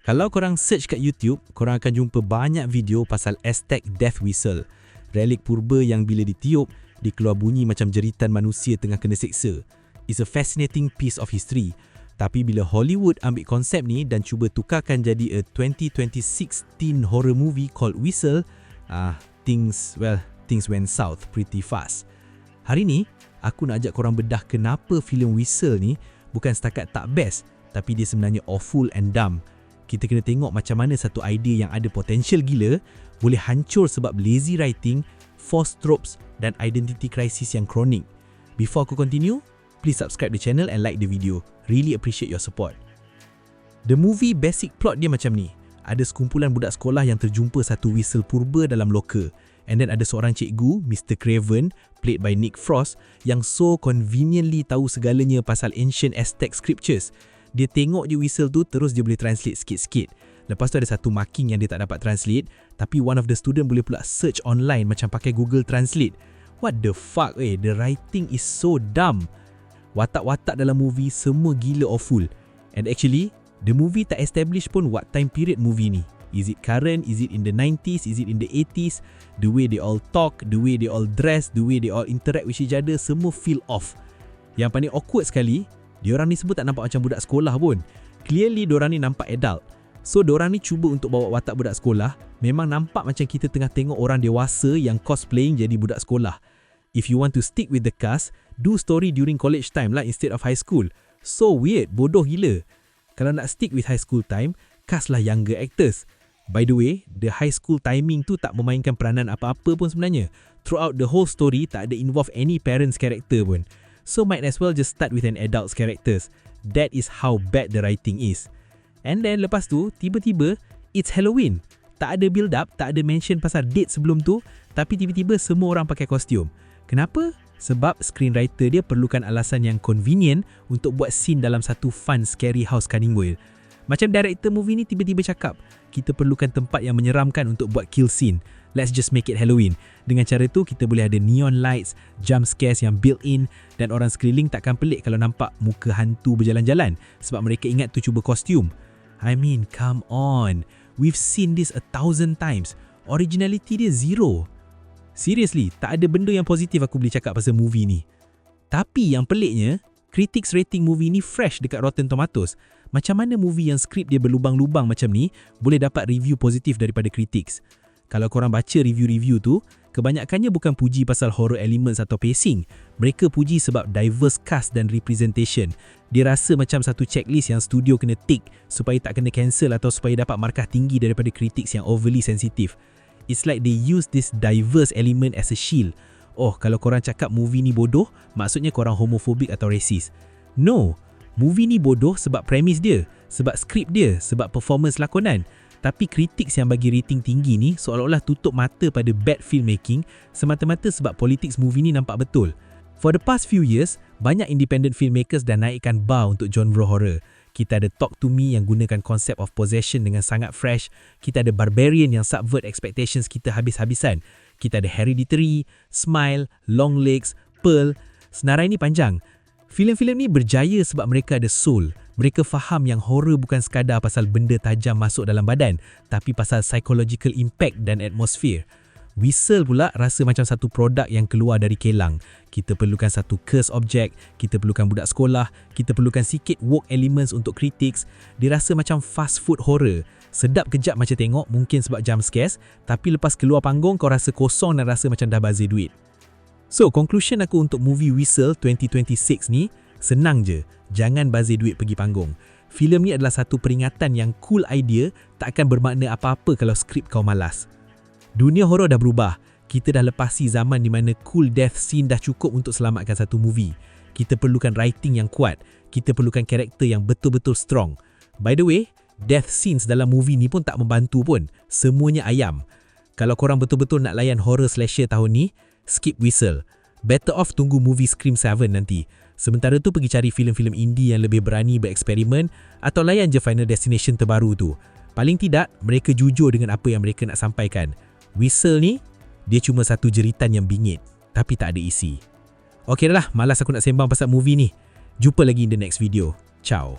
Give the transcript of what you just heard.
Kalau korang search kat YouTube, korang akan jumpa banyak video pasal Aztec Death Whistle. Relik purba yang bila ditiup, dikeluar bunyi macam jeritan manusia tengah kena seksa. It's a fascinating piece of history. Tapi bila Hollywood ambil konsep ni dan cuba tukarkan jadi a 2016 teen horror movie called Whistle, things went south pretty fast. Hari ni, aku nak ajak korang bedah kenapa filem Whistle ni bukan setakat tak best, tapi dia sebenarnya awful and dumb. Kita kena tengok macam mana satu idea yang ada potential gila boleh hancur sebab lazy writing, forced tropes dan identity crisis yang kronik. Before aku continue, please subscribe the channel and like the video. Really appreciate your support. The movie basic plot dia macam ni. Ada sekumpulan budak sekolah yang terjumpa satu whistle purba dalam loker. And then ada seorang cikgu, Mr. Craven, played by Nick Frost, yang so conveniently tahu segalanya pasal ancient Aztec scriptures. Dia tengok je whistle tu, terus dia boleh translate sikit-sikit. Lepas tu ada satu marking yang dia tak dapat translate, tapi one of the student boleh pula search online macam pakai Google Translate. What the fuck the writing is so dumb. Watak-watak dalam movie semua gila awful. And actually, the movie tak establish pun what time period movie ni. Is it current? Is it in the 90s? Is it in the 80s? The way they all talk, the way they all dress, the way they all interact with each other, semua feel off. Yang paling awkward sekali, diorang ni semua tak nampak macam budak sekolah pun. Clearly diorang ni nampak adult. So diorang ni cuba untuk bawa watak budak sekolah, memang nampak macam kita tengah tengok orang dewasa yang cosplaying jadi budak sekolah. If you want to stick with the cast, do story during college time lah instead of high school. So weird, bodoh gila. Kalau nak stick with high school time, cast lah younger actors. By the way, the high school timing tu tak memainkan peranan apa-apa pun sebenarnya. Throughout the whole story, tak ada involve any parents character pun. So might as well just start with an adult's characters. That is how bad the writing is. And then lepas tu, tiba-tiba, it's Halloween. Tak ada build up, tak ada mention pasal date sebelum tu, tapi tiba-tiba semua orang pakai kostum. Kenapa? Sebab screenwriter dia perlukan alasan yang convenient untuk buat scene dalam satu fun scary house cunning world. Macam director movie ni tiba-tiba cakap, kita perlukan tempat yang menyeramkan untuk buat kill scene. Let's just make it Halloween. Dengan cara tu, kita boleh ada neon lights, jump scares yang built-in dan orang sekeliling takkan pelik kalau nampak muka hantu berjalan-jalan sebab mereka ingat tu cuba kostum. I mean, come on. We've seen this 1,000 times. Originality dia zero. Seriously, tak ada benda yang positif aku boleh cakap pasal movie ni. Tapi yang peliknya, critics rating movie ni fresh dekat Rotten Tomatoes. Macam mana movie yang skrip dia berlubang-lubang macam ni boleh dapat review positif daripada critics? Kalau korang baca review-review tu, kebanyakannya bukan puji pasal horror elements atau pacing. Mereka puji sebab diverse cast dan representation. Dia rasa macam satu checklist yang studio kena tick supaya tak kena cancel atau supaya dapat markah tinggi daripada critics yang overly sensitive. It's like they use this diverse element as a shield. Oh, kalau korang cakap movie ni bodoh, maksudnya korang homophobic atau racist. No, movie ni bodoh sebab premis dia, sebab skrip dia, sebab performance lakonan. Tapi critics yang bagi rating tinggi ni seolah-olah tutup mata pada bad filmmaking semata-mata sebab politics movie ni nampak betul. For the past few years, banyak independent filmmakers dah naikkan bar untuk genre horror. Kita ada Talk to Me yang gunakan konsep of possession dengan sangat fresh. Kita ada Barbarian yang subvert expectations kita habis-habisan. Kita ada Hereditary, Smile, Long Legs, Pearl. Senarai ni panjang. Filem-filem ni berjaya sebab mereka ada soul. Mereka faham yang horror bukan sekadar pasal benda tajam masuk dalam badan, tapi pasal psychological impact dan atmosphere. Whistle pula rasa macam satu produk yang keluar dari kelang. Kita perlukan satu curse object, kita perlukan budak sekolah, kita perlukan sikit woke elements untuk critics. Dia rasa macam fast food horror. Sedap kejap macam tengok, mungkin sebab jump scares, tapi lepas keluar panggung kau rasa kosong dan rasa macam dah bazir duit. So, conclusion aku untuk movie Whistle 2026 ni, senang je. Jangan bazir duit pergi panggung. Filem ni adalah satu peringatan yang cool idea tak akan bermakna apa-apa kalau skrip kau malas. Dunia horor dah berubah. Kita dah lepasi zaman di mana cool death scene dah cukup untuk selamatkan satu movie. Kita perlukan writing yang kuat. Kita perlukan karakter yang betul-betul strong. By the way, death scenes dalam movie ni pun tak membantu pun. Semuanya ayam. Kalau korang betul-betul nak layan horror slasher tahun ni, skip Whistle. Better off tunggu movie Scream 7 nanti. Sementara tu pergi cari filem-filem indie yang lebih berani bereksperimen atau layan je Final Destination terbaru tu. Paling tidak, mereka jujur dengan apa yang mereka nak sampaikan. Whistle ni, dia cuma satu jeritan yang bingit, tapi tak ada isi. Okey dah lah, malas aku nak sembang pasal movie ni. Jumpa lagi in the next video. Ciao.